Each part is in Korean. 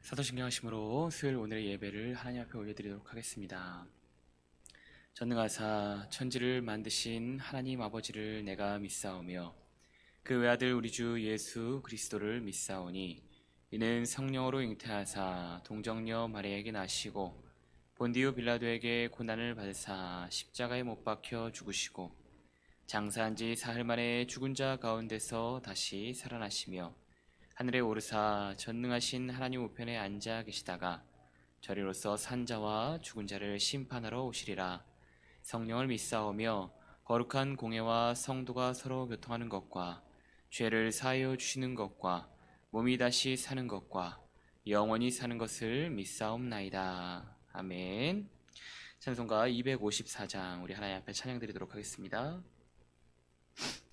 사도신경 하심으로 수요일 오늘의 예배를 하나님 앞에 올려드리도록 하겠습니다. 전능하사 천지를 만드신 하나님 아버지를 내가 믿사오며 그 외아들 우리 주 예수 그리스도를 믿사오니 이는 성령으로 잉태하사 동정녀 마리아에게 나시고 본디오 빌라도에게 고난을 받으사 십자가에 못 박혀 죽으시고 장사한 지 사흘 만에 죽은 자 가운데서 다시 살아나시며 하늘에 오르사 전능하신 하나님 우편에 앉아 계시다가 저리로서 산자와 죽은 자를 심판하러 오시리라. 성령을 믿사오며 거룩한 공예와 성도가 서로 교통하는 것과 죄를 사하여 주시는 것과 몸이 다시 사는 것과 영원히 사는 것을 믿사옵나이다. 아멘. 찬송가 254장 우리 하나님 앞에 찬양드리도록 하겠습니다.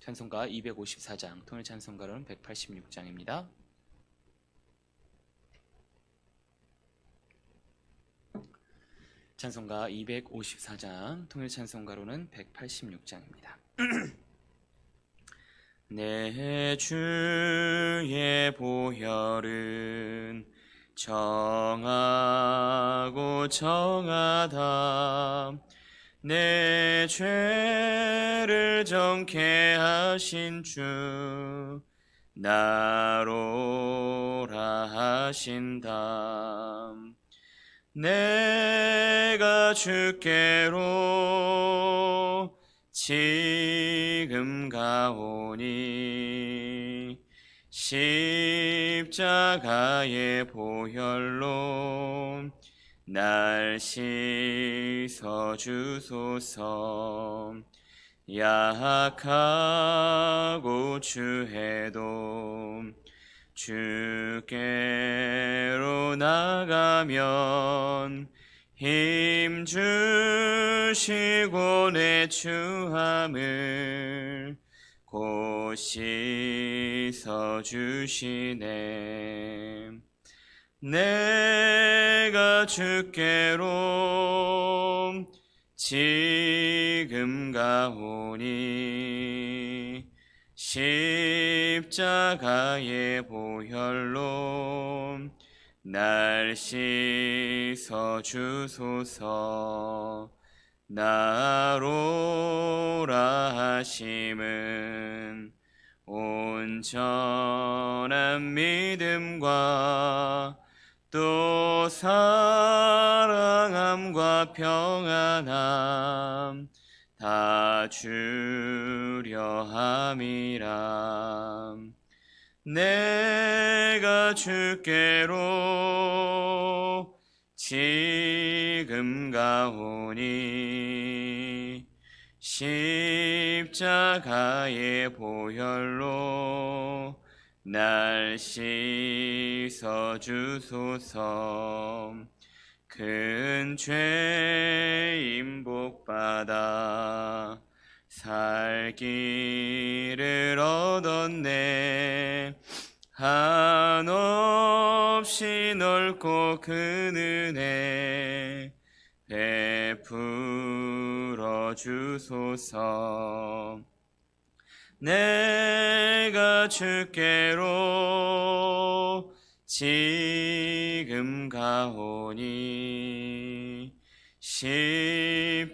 찬송가 254장 통일 찬송가로는 186장입니다. 찬송가 254장 통일 찬송가로는 186장입니다. 내 주의 보혈은 정하고 정하다. 내 죄를 정케 하신 주 나로라 하신다. 내가 주께로 지금 가오니 십자가의 보혈로 날 씻어 주소서. 약하고 추해도 주께로 나가면 힘 주시고 내 추함을 곧 씻어 주시네. 내가 주께로 지금 가오니 십자가의 보혈로 날 씻어 주소서. 나로라 하심은 온전한 믿음과 또 사랑함과 평안함 다 주려 함이라. 내가 주께로 지금 가오니 십자가의 보혈로 날 씻어 주소서. 큰 죄인 복받아 살 길을 얻었네. 한없이 넓고 큰 은혜 베풀어 주소서. 내가 주께로 지금 가오니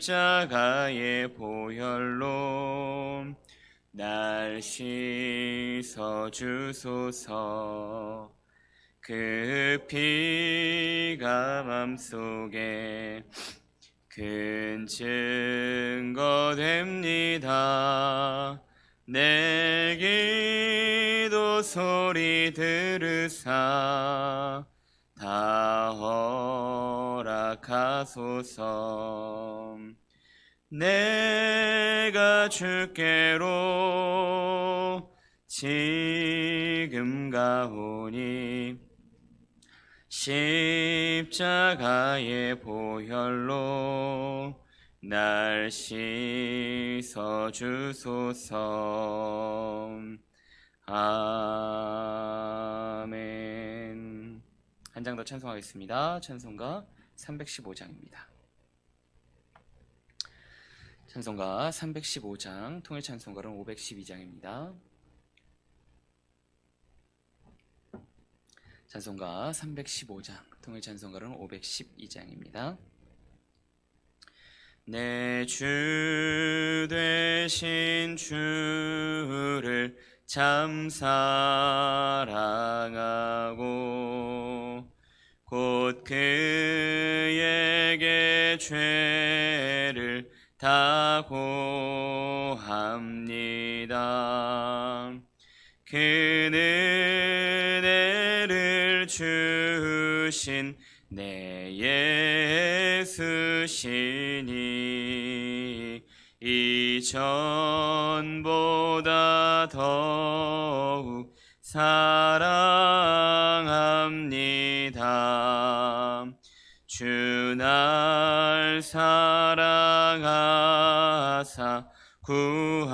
십자가의 보혈로 날 씻어 주소서. 그 피가 맘속에 큰 증거 됩니다. 내 기도 소리 들으사 다 허락하소서. 내가 주께로 지금 가오니 십자가의 보혈로 날 씻어 주소서. 아멘. 한 장 더 찬송하겠습니다. 찬송가 315장입니다. 찬송가 315장, 통일 찬송가는 512장입니다. 찬송가 315장, 통일 찬송가로는 512장입니다. 내 주 되신 주를 참 사랑하고 곧 그에게 죄를 다 고합니다. 그 은혜를 주신 내 예수시니 이전보다 더욱 사랑합니다. 주 날 사랑하사 구하시려고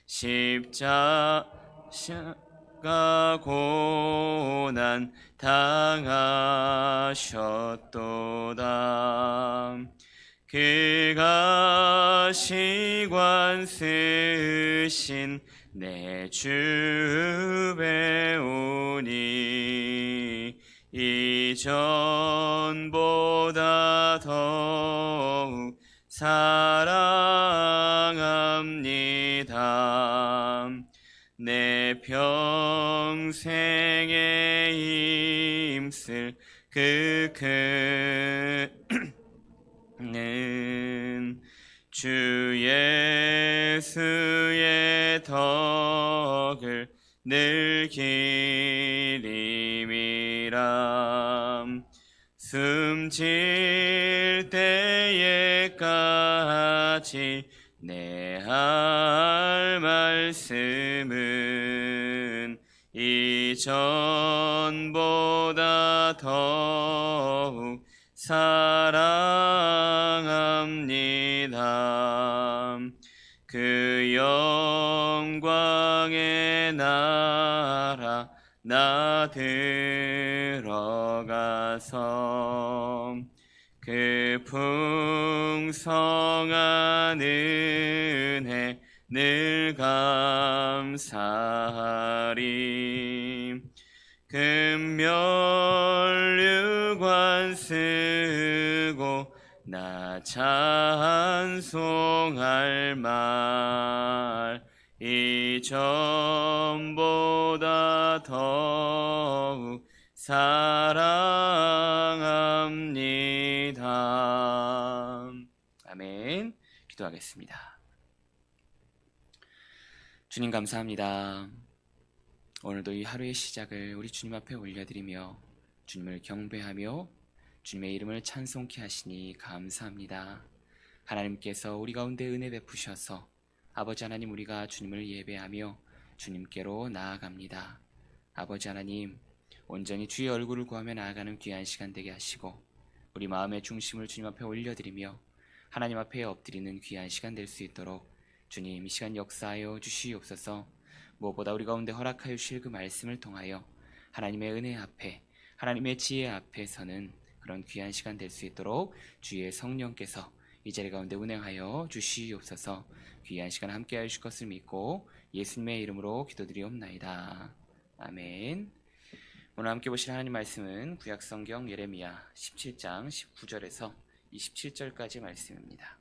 십자가 고난 당하셨도다. 그가 시관 쓰신 내 주 배우니 이전보다 더욱 사랑합니다. 내 평생에 힘쓸 그 큰 주 예수의 덕을 늘 기림이라. 숨질 때에까지 내 할 말씀은 이전보다 더욱 사랑합니다. 그 영광의 나라 나 들어가서 그 풍성한 은혜 늘 감사하리. 금면류관 쓰고 나 찬송할 말 이전보다 더욱 사랑합니다. 아멘. 기도하겠습니다. 주님 감사합니다. 오늘도 이 하루의 시작을 우리 주님 앞에 올려드리며 주님을 경배하며 주님의 이름을 찬송케 하시니 감사합니다. 하나님께서 우리 가운데 은혜 베푸셔서 아버지 하나님, 우리가 주님을 예배하며 주님께로 나아갑니다. 아버지 하나님, 온전히 주의 얼굴을 구하며 나아가는 귀한 시간 되게 하시고 우리 마음의 중심을 주님 앞에 올려드리며 하나님 앞에 엎드리는 귀한 시간 될 수 있도록 주님 이 시간 역사하여 주시옵소서. 무엇보다 우리 가운데 허락하여 주실 그 말씀을 통하여 하나님의 은혜 앞에, 하나님의 지혜 앞에 서는 그런 귀한 시간 될 수 있도록 주의 성령께서 이 자리 가운데 운행하여 주시옵소서. 귀한 시간 함께 하실 것을 믿고 예수님의 이름으로 기도드리옵나이다. 아멘. 오늘 함께 보실 하나님 말씀은 구약성경 예레미야 17장 19절에서 27절까지 말씀입니다.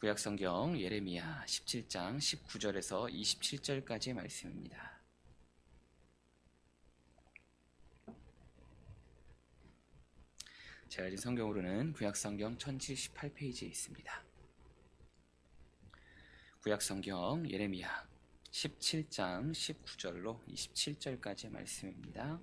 구약성경 예레미야 17장 19절에서 27절까지 말씀입니다. 제가 가진 성경으로는 구약성경 1078페이지에 있습니다. 구약성경 예레미야 17장 19절로 27절까지 말씀입니다.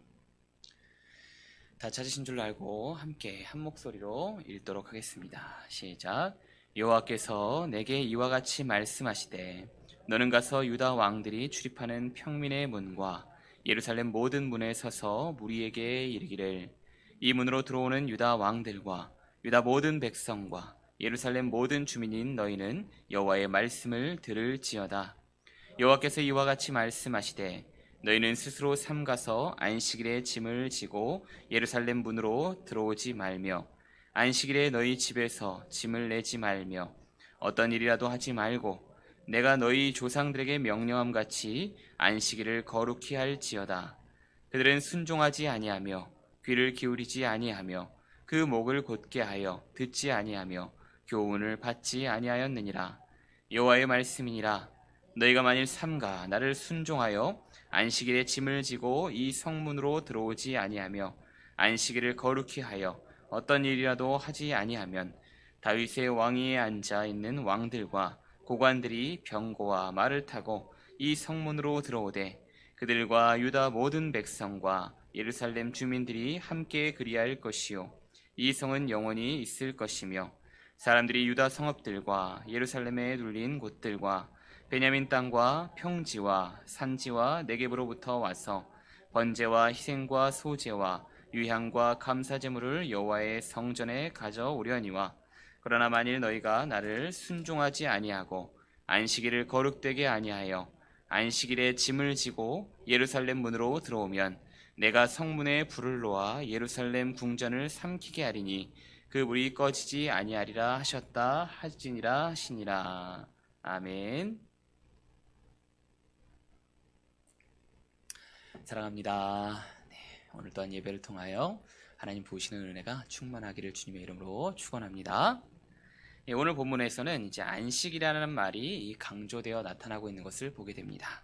다 찾으신 줄 알고 함께 한 목소리로 읽도록 하겠습니다. 시작. 여호와께서 내게 이와 같이 말씀하시되 너는 가서 유다 왕들이 출입하는 평민의 문과 예루살렘 모든 문에 서서 무리에게 이르기를 이 문으로 들어오는 유다 왕들과 유다 모든 백성과 예루살렘 모든 주민인 너희는 여호와의 말씀을 들을지어다. 여호와께서 이와 같이 말씀하시되 너희는 스스로 삼가서 안식일에 짐을 지고 예루살렘 문으로 들어오지 말며 안식일에 너희 집에서 짐을 내지 말며 어떤 일이라도 하지 말고 내가 너희 조상들에게 명령함 같이 안식일을 거룩히 할지어다. 그들은 순종하지 아니하며 귀를 기울이지 아니하며 그 목을 곧게 하여 듣지 아니하며 교훈을 받지 아니하였느니라. 여호와의 말씀이니라. 너희가 만일 삼가 나를 순종하여 안식일에 짐을 지고 이 성문으로 들어오지 아니하며 안식일을 거룩히 하여 어떤 일이라도 하지 아니하면 다윗의 왕위에 앉아 있는 왕들과 고관들이 병거와 말을 타고 이 성문으로 들어오되 그들과 유다 모든 백성과 예루살렘 주민들이 함께 그리할 것이요 이 성은 영원히 있을 것이며 사람들이 유다 성읍들과 예루살렘에 눌린 곳들과 베냐민 땅과 평지와 산지와 네겝으로부터 와서 번제와 희생과 소제와 유향과 감사제물을 여호와의 성전에 가져오려니와 그러나 만일 너희가 나를 순종하지 아니하고 안식일을 거룩되게 아니하여 안식일에 짐을 지고 예루살렘 문으로 들어오면 내가 성문에 불을 놓아 예루살렘 궁전을 삼키게 하리니 그 불이 꺼지지 아니하리라 하셨다 하시니라 하시니라. 아멘. 사랑합니다. 네, 오늘 또한 예배를 통하여 하나님 부으시는 은혜가 충만하기를 주님의 이름으로 축원합니다. 예, 오늘 본문에서는 이제 안식이라는 말이 강조되어 나타나고 있는 것을 보게 됩니다.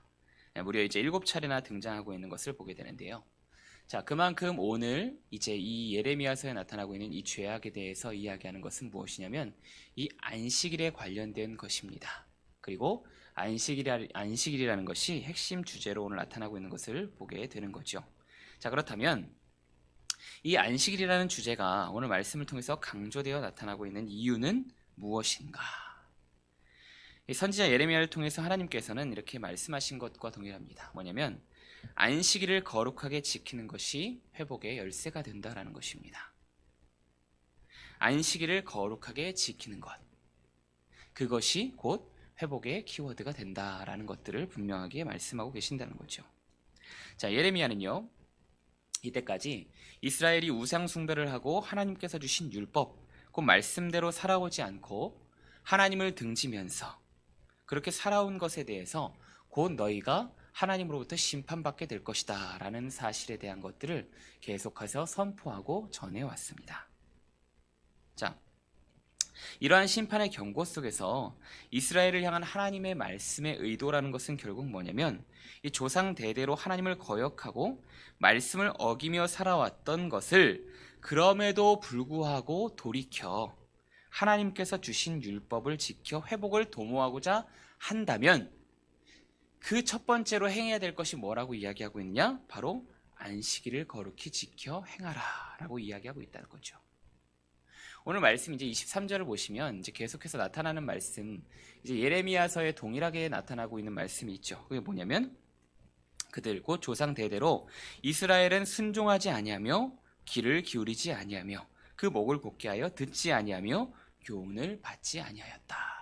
예, 무려 이제 7차례나 등장하고 있는 것을 보게 되는데요. 자, 그만큼 오늘 이제 이 예레미야서에 나타나고 있는 이 죄악에 대해서 이야기하는 것은 무엇이냐면 이 안식일에 관련된 것입니다. 그리고 안식일이라는 것이 핵심 주제로 오늘 나타나고 있는 것을 보게 되는 거죠. 자, 그렇다면 이 안식일이라는 주제가 오늘 말씀을 통해서 강조되어 나타나고 있는 이유는 무엇인가? 이 선지자 예레미야를 통해서 하나님께서는 이렇게 말씀하신 것과 동일합니다. 뭐냐면 안식일을 거룩하게 지키는 것이 회복의 열쇠가 된다라는 것입니다. 안식일을 거룩하게 지키는 것, 그것이 곧 회복의 키워드가 된다라는 것들을 분명하게 말씀하고 계신다는 거죠. 자, 예레미야는요, 이때까지 이스라엘이 우상 숭배를 하고 하나님께서 주신 율법, 그 말씀대로 살아오지 않고 하나님을 등지면서 그렇게 살아온 것에 대해서 곧 너희가 하나님으로부터 심판받게 될 것이다 라는 사실에 대한 것들을 계속해서 선포하고 전해왔습니다. 자, 이러한 심판의 경고 속에서 이스라엘을 향한 하나님의 말씀의 의도라는 것은 결국 뭐냐면 이 조상 대대로 하나님을 거역하고 말씀을 어기며 살아왔던 것을 그럼에도 불구하고 돌이켜 하나님께서 주신 율법을 지켜 회복을 도모하고자 한다면 그 첫 번째로 행해야 될 것이 뭐라고 이야기하고 있냐? 바로 안식일을 거룩히 지켜 행하라 라고 이야기하고 있다는 거죠. 오늘 말씀 이제 23절을 보시면 이제 계속해서 나타나는 말씀, 이제 예레미야서에 동일하게 나타나고 있는 말씀이 있죠. 그게 뭐냐면 그들 곧 조상 대대로 이스라엘은 순종하지 아니하며 귀를 기울이지 아니하며 그 목을 곧게 하여 듣지 아니하며 교훈을 받지 아니하였다.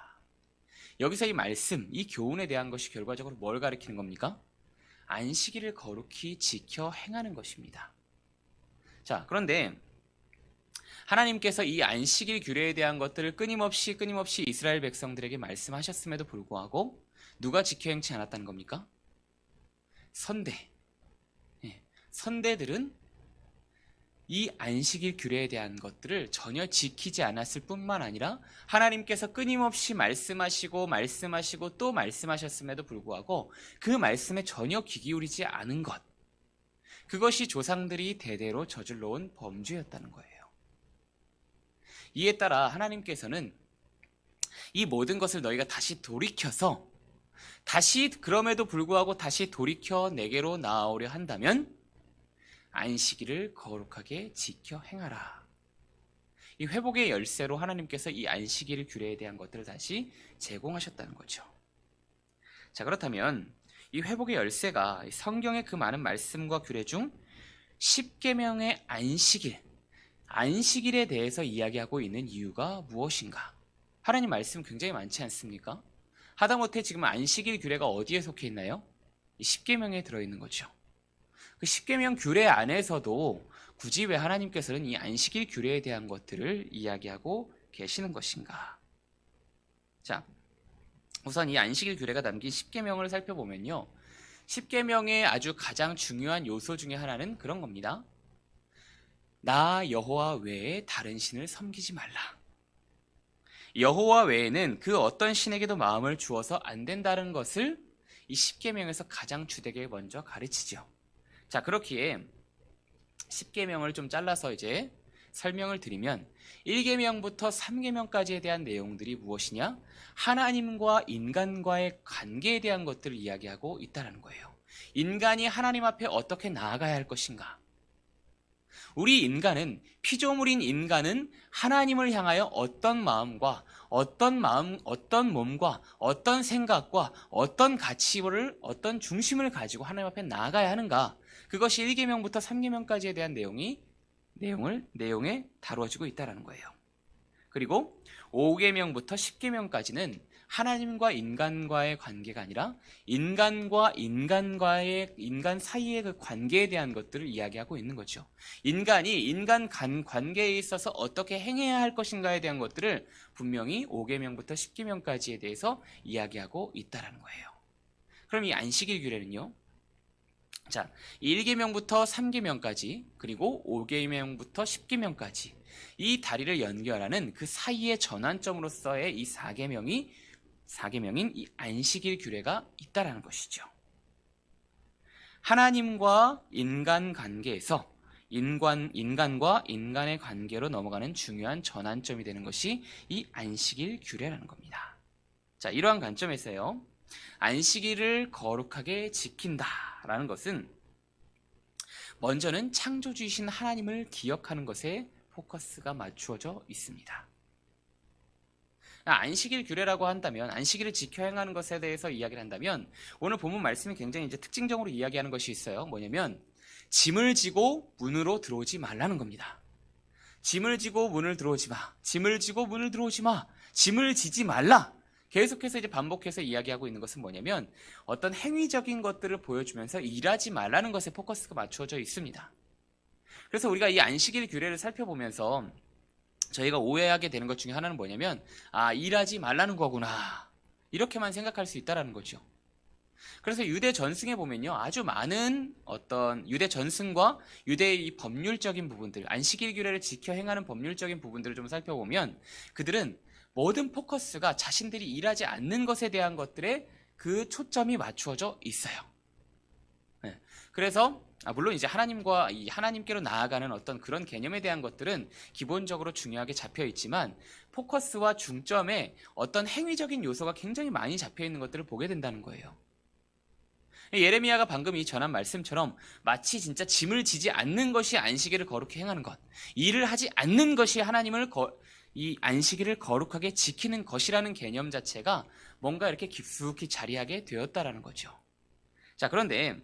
여기서 이 말씀, 이 교훈에 대한 것이 결과적으로 뭘 가리키는 겁니까? 안식일을 거룩히 지켜 행하는 것입니다. 자, 그런데 하나님께서 이 안식일 규례에 대한 것들을 끊임없이 이스라엘 백성들에게 말씀하셨음에도 불구하고 누가 지켜 행치 않았다는 겁니까? 선대. 선대들은 이 안식일 규례에 대한 것들을 전혀 지키지 않았을 뿐만 아니라 하나님께서 끊임없이 말씀하시고 또 말씀하셨음에도 불구하고 그 말씀에 전혀 귀 기울이지 않은 것, 그것이 조상들이 대대로 저질러 온 범죄였다는 거예요. 이에 따라 하나님께서는 이 모든 것을 너희가 다시 돌이켜서 그럼에도 불구하고 다시 돌이켜 내게로 나아오려 한다면 안식일을 거룩하게 지켜 행하라. 이 회복의 열쇠로 하나님께서 이 안식일 규례에 대한 것들을 다시 제공하셨다는 거죠. 자, 그렇다면 이 회복의 열쇠가 성경의 그 많은 말씀과 규례 중 10계명의 안식일에 대해서 이야기하고 있는 이유가 무엇인가? 하나님 말씀 굉장히 많지 않습니까? 하다못해 지금 안식일 규례가 어디에 속해 있나요? 이 10계명에 들어있는 거죠. 그 10계명 규례 안에서도 굳이 왜 하나님께서는 이 안식일 규례에 대한 것들을 이야기하고 계시는 것인가? 자, 우선 이 안식일 규례가 담긴 십계명을 살펴보면요. 십계명의 아주 가장 중요한 요소 중에 하나는 그런 겁니다. 나 여호와 외에 다른 신을 섬기지 말라. 여호와 외에는 그 어떤 신에게도 마음을 주어서 안 된다는 것을 이 십계명에서 가장 주되게 먼저 가르치죠. 자, 그렇기에 십계명을 좀 잘라서 이제 설명을 드리면 1계명부터 3계명까지에 대한 내용들이 무엇이냐? 하나님과 인간과의 관계에 대한 것들을 이야기하고 있다는 거예요. 인간이 하나님 앞에 어떻게 나아가야 할 것인가? 우리 인간은, 피조물인 인간은 하나님을 향하여 어떤 마음과 어떤 몸과 어떤 생각과 어떤 가치를, 어떤 중심을 가지고 하나님 앞에 나아가야 하는가? 그것이 1계명부터 3계명까지에 대한 내용에 다루어지고 있다는 거예요. 그리고 5계명부터 10계명까지는 하나님과 인간과의 관계가 아니라 인간 사이의 그 관계에 대한 것들을 이야기하고 있는 거죠. 인간이 인간 관계에 있어서 어떻게 행해야 할 것인가에 대한 것들을 분명히 5계명부터 10계명까지에 대해서 이야기하고 있다는 거예요. 그럼 이 안식일 규례는요? 자, 1계명부터 3계명까지 그리고 5계명부터 10계명까지 이 다리를 연결하는 그 사이의 전환점으로서의 이 4계명인 이 안식일 규례가 있다라는 것이죠. 하나님과 인간 관계에서 인간과 인간의 관계로 넘어가는 중요한 전환점이 되는 것이 이 안식일 규례라는 겁니다. 자, 이러한 관점에서요. 안식일을 거룩하게 지킨다라는 것은 먼저는 창조주이신 하나님을 기억하는 것에 포커스가 맞추어져 있습니다. 안식일 규례라고 한다면, 안식일을 지켜 행하는 것에 대해서 이야기를 한다면 오늘 본문 말씀이 굉장히 이제 특징적으로 이야기하는 것이 있어요. 뭐냐면 짐을 지고 문으로 들어오지 말라는 겁니다. 짐을 지고 문을 들어오지 마. 짐을 지고 문을 들어오지 마. 짐을 지지 말라. 계속해서 이제 반복해서 이야기하고 있는 것은 뭐냐면 어떤 행위적인 것들을 보여주면서 일하지 말라는 것에 포커스가 맞추어져 있습니다. 그래서 우리가 이 안식일 규례를 살펴보면서 저희가 오해하게 되는 것 중에 하나는 뭐냐면 일하지 말라는 거구나 이렇게만 생각할 수 있다는 거죠. 그래서 유대 전승에 보면요 아주 많은 어떤 유대 전승과 유대의 이 법률적인 부분들, 안식일 규례를 지켜 행하는 법률적인 부분들을 좀 살펴보면 그들은 모든 포커스가 자신들이 일하지 않는 것에 대한 것들에 그 초점이 맞추어져 있어요. 네. 그래서 물론 이제 하나님께로 나아가는 어떤 그런 개념에 대한 것들은 기본적으로 중요하게 잡혀 있지만 포커스와 중점에 어떤 행위적인 요소가 굉장히 많이 잡혀 있는 것들을 보게 된다는 거예요. 예레미야가 방금 이 전한 말씀처럼 마치 진짜 짐을 지지 않는 것이 안식일을 거룩히 행하는 것, 일을 하지 않는 것이 이 안식일을 거룩하게 지키는 것이라는 개념 자체가 뭔가 이렇게 깊숙이 자리하게 되었다라는 거죠. 자, 그런데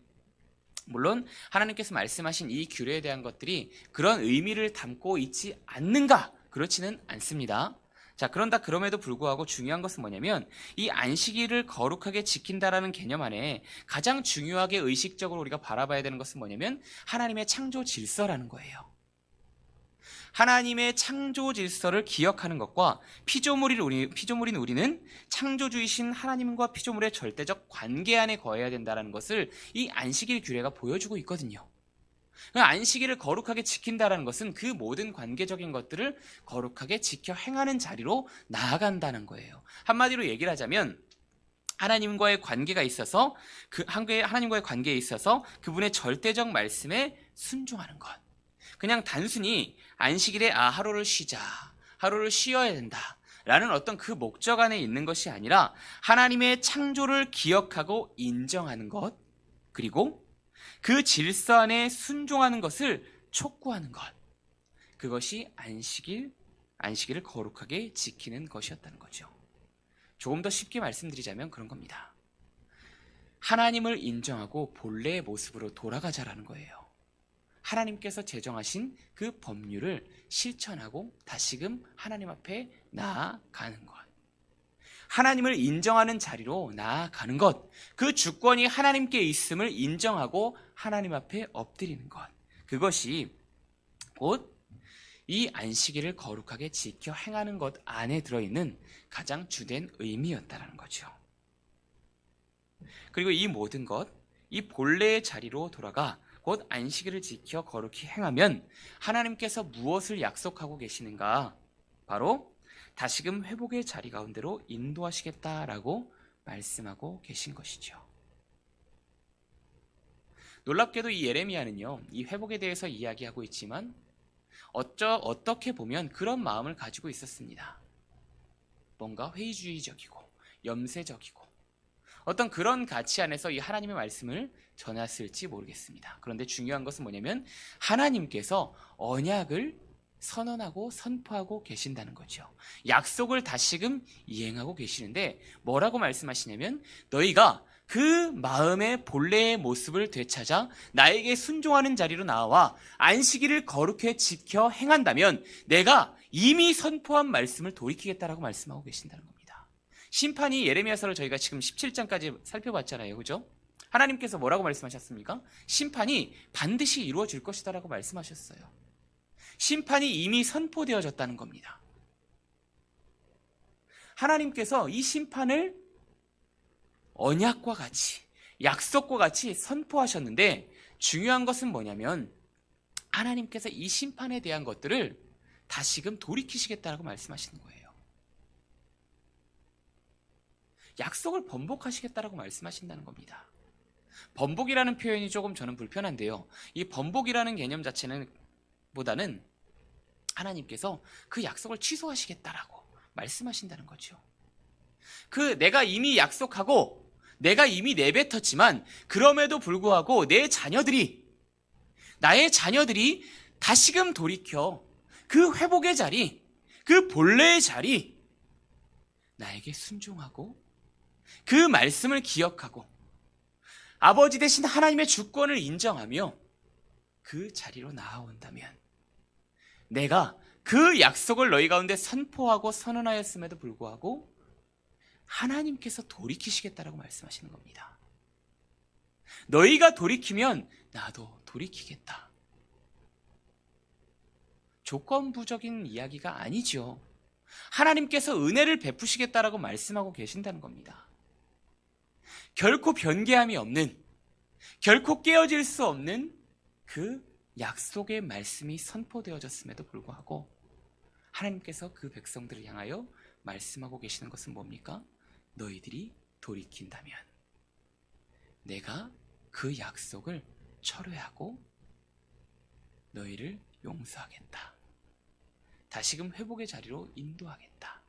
물론 하나님께서 말씀하신 이 규례에 대한 것들이 그런 의미를 담고 있지 않는가? 그렇지는 않습니다. 자, 그럼에도 불구하고 중요한 것은 뭐냐면 이 안식일을 거룩하게 지킨다라는 개념 안에 가장 중요하게 의식적으로 우리가 바라봐야 되는 것은 뭐냐면 하나님의 창조 질서라는 거예요. 하나님의 창조 질서를 기억하는 것과 피조물인 우리는 창조주이신 하나님과 피조물의 절대적 관계 안에 거해야 된다는 것을 이 안식일 규례가 보여주고 있거든요. 안식일을 거룩하게 지킨다는 것은 그 모든 관계적인 것들을 거룩하게 지켜 행하는 자리로 나아간다는 거예요. 한마디로 얘기를 하자면 하나님과의 관계에 있어서 그분의 절대적 말씀에 순종하는 것. 그냥 단순히 안식일에 하루를 쉬자, 하루를 쉬어야 된다 라는 어떤 그 목적 안에 있는 것이 아니라 하나님의 창조를 기억하고 인정하는 것, 그리고 그 질서 안에 순종하는 것을 촉구하는 것, 그것이 안식일을 거룩하게 지키는 것이었다는 거죠. 조금 더 쉽게 말씀드리자면 그런 겁니다. 하나님을 인정하고 본래의 모습으로 돌아가자라는 거예요. 하나님께서 제정하신 그 법률을 실천하고 다시금 하나님 앞에 나아가는 것. 하나님을 인정하는 자리로 나아가는 것. 그 주권이 하나님께 있음을 인정하고 하나님 앞에 엎드리는 것. 그것이 곧 이 안식일을 거룩하게 지켜 행하는 것 안에 들어있는 가장 주된 의미였다는 거죠. 그리고 이 모든 것, 이 본래의 자리로 돌아가 곧 안식일을 지켜 거룩히 행하면 하나님께서 무엇을 약속하고 계시는가? 바로 다시금 회복의 자리 가운데로 인도하시겠다라고 말씀하고 계신 것이죠. 놀랍게도 이 예레미야는요, 이 회복에 대해서 이야기하고 있지만 어떻게 보면 그런 마음을 가지고 있었습니다. 뭔가 회의주의적이고 염세적이고 어떤 그런 가치 안에서 이 하나님의 말씀을 전했을지 모르겠습니다. 그런데 중요한 것은 뭐냐면 하나님께서 언약을 선언하고 선포하고 계신다는 거죠. 약속을 다시금 이행하고 계시는데 뭐라고 말씀하시냐면 너희가 그 마음의 본래의 모습을 되찾아 나에게 순종하는 자리로 나와 안식일을 거룩히 지켜 행한다면 내가 이미 선포한 말씀을 돌이키겠다라고 말씀하고 계신다는 겁니다. 심판이 예레미야서를 저희가 지금 17장까지 살펴봤잖아요. 그죠? 하나님께서 뭐라고 말씀하셨습니까? 심판이 반드시 이루어질 것이다라고 말씀하셨어요. 심판이 이미 선포되어졌다는 겁니다. 하나님께서 이 심판을 언약과 같이, 약속과 같이 선포하셨는데 중요한 것은 뭐냐면 하나님께서 이 심판에 대한 것들을 다시금 돌이키시겠다라고 말씀하시는 거예요. 약속을 번복하시겠다라고 말씀하신다는 겁니다. 번복이라는 표현이 조금 저는 불편한데요. 이 번복이라는 개념 자체는 보다는 하나님께서 그 약속을 취소하시겠다라고 말씀하신다는 거죠. 내가 이미 약속하고 내가 이미 내뱉었지만 그럼에도 불구하고 나의 자녀들이 다시금 돌이켜 그 회복의 자리, 그 본래의 자리, 나에게 순종하고 그 말씀을 기억하고 아버지 대신 하나님의 주권을 인정하며 그 자리로 나아온다면 내가 그 약속을 너희 가운데 선포하고 선언하였음에도 불구하고 하나님께서 돌이키시겠다라고 말씀하시는 겁니다. 너희가 돌이키면 나도 돌이키겠다. 조건부적인 이야기가 아니죠. 하나님께서 은혜를 베푸시겠다라고 말씀하고 계신다는 겁니다. 결코 변개함이 없는, 결코 깨어질 수 없는 그 약속의 말씀이 선포되어졌음에도 불구하고 하나님께서 그 백성들을 향하여 말씀하고 계시는 것은 뭡니까? 너희들이 돌이킨다면 내가 그 약속을 철회하고 너희를 용서하겠다. 다시금 회복의 자리로 인도하겠다.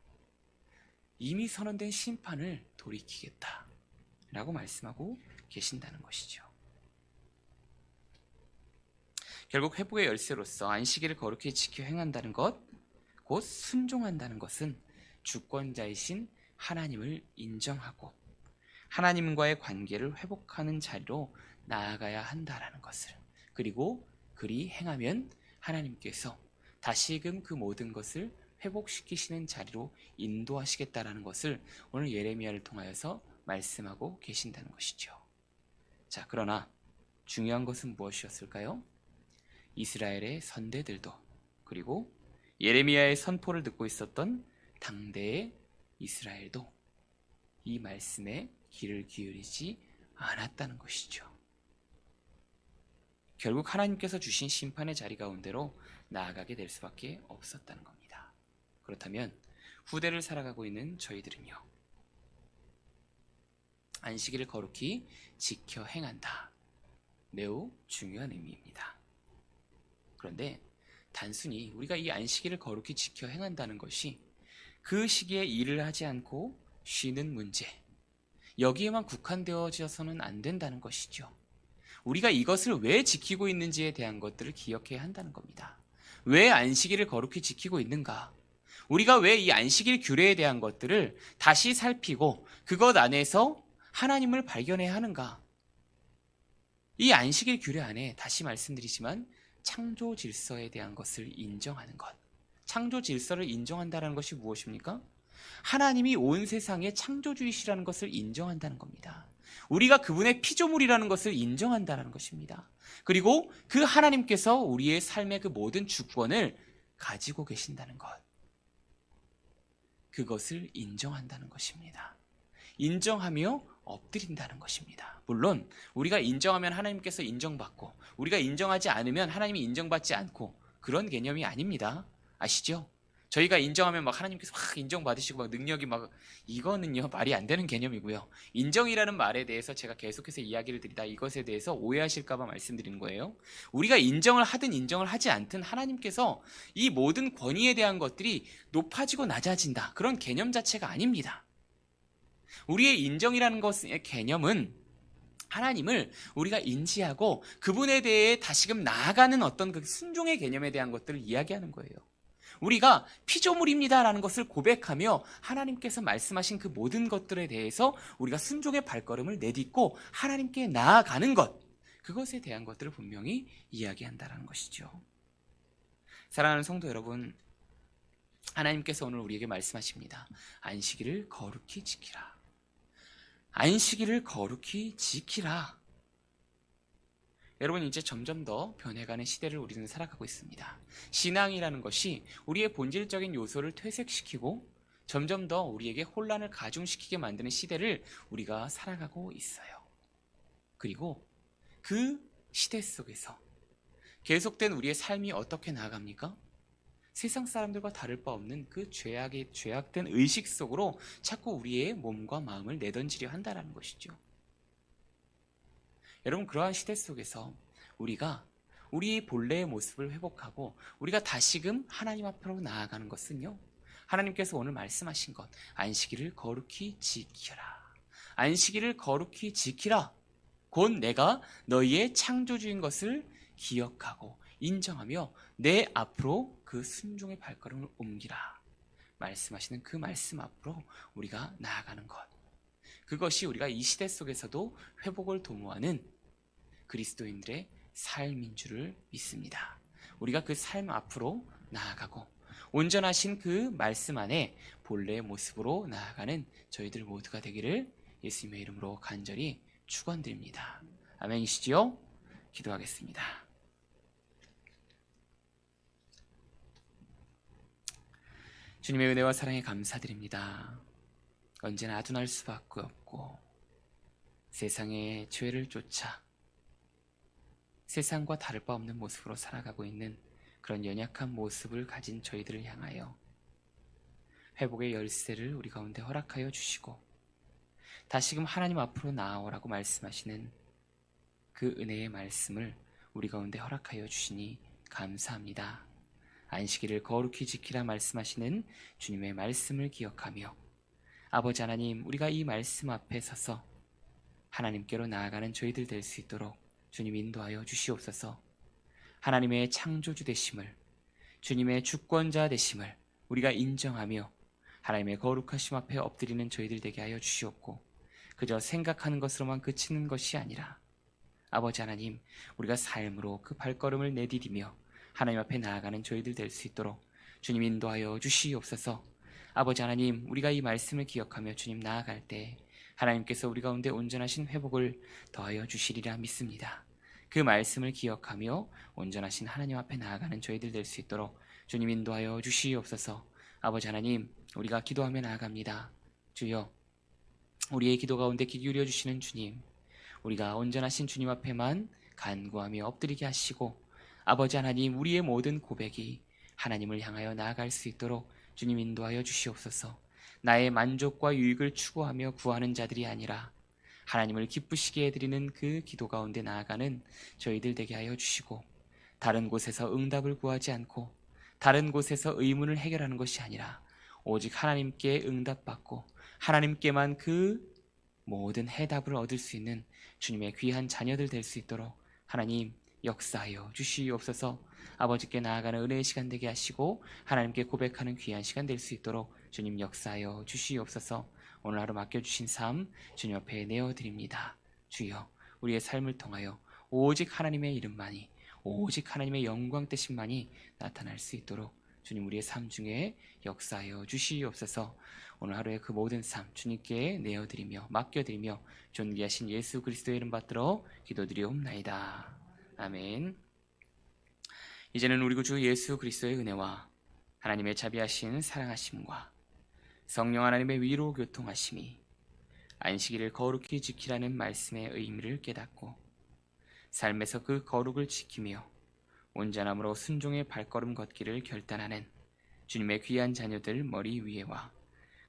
이미 선언된 심판을 돌이키겠다 라고 말씀하고 계신다는 것이죠. 결국 회복의 열쇠로서 안식일을 거룩히 지켜 행한다는 것, 곧 순종한다는 것은 주권자이신 하나님을 인정하고 하나님과의 관계를 회복하는 자리로 나아가야 한다라는 것을, 그리고 그리 행하면 하나님께서 다시금 그 모든 것을 회복시키시는 자리로 인도하시겠다라는 것을 오늘 예레미야를 통하여서 말씀하고 계신다는 것이죠. 자, 그러나 중요한 것은 무엇이었을까요? 이스라엘의 선대들도, 그리고 예레미야의 선포를 듣고 있었던 당대의 이스라엘도 이 말씀에 귀를 기울이지 않았다는 것이죠. 결국 하나님께서 주신 심판의 자리 가운데로 나아가게 될 수밖에 없었다는 겁니다. 그렇다면 후대를 살아가고 있는 저희들은요, 안식일을 거룩히 지켜 행한다. 매우 중요한 의미입니다. 그런데 단순히 우리가 이 안식일을 거룩히 지켜 행한다는 것이 그 시기에 일을 하지 않고 쉬는 문제, 여기에만 국한되어져서는 안 된다는 것이죠. 우리가 이것을 왜 지키고 있는지에 대한 것들을 기억해야 한다는 겁니다. 왜 안식일을 거룩히 지키고 있는가? 우리가 왜 이 안식일 규례에 대한 것들을 다시 살피고 그것 안에서 하나님을 발견해야 하는가? 이 안식일 규례 안에 다시 말씀드리지만 창조 질서에 대한 것을 인정하는 것. 창조 질서를 인정한다는 것이 무엇입니까? 하나님이 온 세상의 창조주이시라는 것을 인정한다는 겁니다. 우리가 그분의 피조물이라는 것을 인정한다는 것입니다. 그리고 그 하나님께서 우리의 삶의 그 모든 주권을 가지고 계신다는 것. 그것을 인정한다는 것입니다. 인정하며 엎드린다는 것입니다. 물론 우리가 인정하면 하나님께서 인정받고 우리가 인정하지 않으면 하나님이 인정받지 않고 그런 개념이 아닙니다. 아시죠? 저희가 인정하면 막 하나님께서 막 인정받으시고 막 능력이 막 이거는요 말이 안 되는 개념이고요. 인정이라는 말에 대해서 제가 계속해서 이야기를 드리다 이것에 대해서 오해하실까 봐 말씀드리는 거예요. 우리가 인정을 하든 인정을 하지 않든 하나님께서 이 모든 권위에 대한 것들이 높아지고 낮아진다 그런 개념 자체가 아닙니다. 우리의 인정이라는 것의 개념은 하나님을 우리가 인지하고 그분에 대해 다시금 나아가는 어떤 그 순종의 개념에 대한 것들을 이야기하는 거예요. 우리가 피조물입니다라는 것을 고백하며 하나님께서 말씀하신 그 모든 것들에 대해서 우리가 순종의 발걸음을 내딛고 하나님께 나아가는 것, 그것에 대한 것들을 분명히 이야기한다는 것이죠. 사랑하는 성도 여러분, 하나님께서 오늘 우리에게 말씀하십니다. 안식일을 거룩히 지키라. 안식일을 거룩히 지키라. 여러분, 이제 점점 더 변해가는 시대를 우리는 살아가고 있습니다. 신앙이라는 것이 우리의 본질적인 요소를 퇴색시키고 점점 더 우리에게 혼란을 가중시키게 만드는 시대를 우리가 살아가고 있어요. 그리고 그 시대 속에서 계속된 우리의 삶이 어떻게 나아갑니까? 세상 사람들과 다를 바 없는 그 죄악된 의식 속으로 자꾸 우리의 몸과 마음을 내던지려 한다는 것이죠. 여러분, 그러한 시대 속에서 우리가 우리 본래의 모습을 회복하고 우리가 다시금 하나님 앞으로 나아가는 것은요, 하나님께서 오늘 말씀하신 것, 안식일을 거룩히 지키라. 안식일을 거룩히 지키라. 곧 내가 너희의 창조주인 것을 기억하고 인정하며 내 앞으로 그 순종의 발걸음을 옮기라. 말씀하시는 그 말씀 앞으로 우리가 나아가는 것, 그것이 우리가 이 시대 속에서도 회복을 도모하는 그리스도인들의 삶인 줄을 믿습니다. 우리가 그 삶 앞으로 나아가고 온전하신 그 말씀 안에 본래의 모습으로 나아가는 저희들 모두가 되기를 예수님의 이름으로 간절히 축원드립니다. 아멘이시지요? 기도하겠습니다. 주님의 은혜와 사랑에 감사드립니다. 언제나 아둔할 수밖에 없고 세상의 죄를 쫓아 세상과 다를 바 없는 모습으로 살아가고 있는 그런 연약한 모습을 가진 저희들을 향하여 회복의 열쇠를 우리 가운데 허락하여 주시고 다시금 하나님 앞으로 나아오라고 말씀하시는 그 은혜의 말씀을 우리 가운데 허락하여 주시니 감사합니다. 안식일을 거룩히 지키라 말씀하시는 주님의 말씀을 기억하며 아버지 하나님, 우리가 이 말씀 앞에 서서 하나님께로 나아가는 저희들 될 수 있도록 주님 인도하여 주시옵소서. 하나님의 창조주 되심을, 주님의 주권자 되심을 우리가 인정하며 하나님의 거룩하심 앞에 엎드리는 저희들 되게 하여 주시옵고, 그저 생각하는 것으로만 그치는 것이 아니라 아버지 하나님, 우리가 삶으로 그 발걸음을 내디디며 하나님 앞에 나아가는 저희들 될 수 있도록 주님 인도하여 주시옵소서. 아버지 하나님, 우리가 이 말씀을 기억하며 주님 나아갈 때 하나님께서 우리 가운데 온전하신 회복을 더하여 주시리라 믿습니다. 그 말씀을 기억하며 온전하신 하나님 앞에 나아가는 저희들 될 수 있도록 주님 인도하여 주시옵소서. 아버지 하나님, 우리가 기도하며 나아갑니다. 주여, 우리의 기도 가운데 귀 기울여 주시는 주님, 우리가 온전하신 주님 앞에만 간구하며 엎드리게 하시고 아버지 하나님, 우리의 모든 고백이 하나님을 향하여 나아갈 수 있도록 주님 인도하여 주시옵소서. 나의 만족과 유익을 추구하며 구하는 자들이 아니라 하나님을 기쁘시게 해드리는 그 기도 가운데 나아가는 저희들 되게 하여 주시고, 다른 곳에서 응답을 구하지 않고 다른 곳에서 의문을 해결하는 것이 아니라 오직 하나님께 응답받고 하나님께만 그 모든 해답을 얻을 수 있는 주님의 귀한 자녀들 될 수 있도록 하나님 역사하여 주시옵소서. 아버지께 나아가는 은혜의 시간 되게 하시고 하나님께 고백하는 귀한 시간 될 수 있도록 주님 역사하여 주시옵소서. 오늘 하루 맡겨주신 삶 주님 앞에 내어드립니다. 주여, 우리의 삶을 통하여 오직 하나님의 이름만이, 오직 하나님의 영광 되심만이 나타날 수 있도록 주님 우리의 삶 중에 역사하여 주시옵소서. 오늘 하루의 그 모든 삶 주님께 내어드리며 맡겨드리며 존귀하신 예수 그리스도의 이름 받들어 기도드리옵나이다. 아멘. 이제는 우리 구주 예수 그리스도의 은혜와 하나님의 자비하신 사랑하심과 성령 하나님의 위로 교통하심이 안식일을 거룩히 지키라는 말씀의 의미를 깨닫고 삶에서 그 거룩을 지키며 온전함으로 순종의 발걸음 걷기를 결단하는 주님의 귀한 자녀들 머리 위에와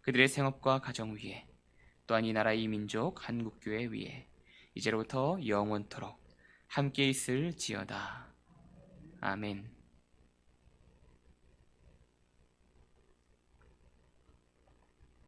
그들의 생업과 가정 위에 또한 이 나라 이 민족 한국교회 위에 이제로부터 영원토록 함께 있을지어다. 아멘.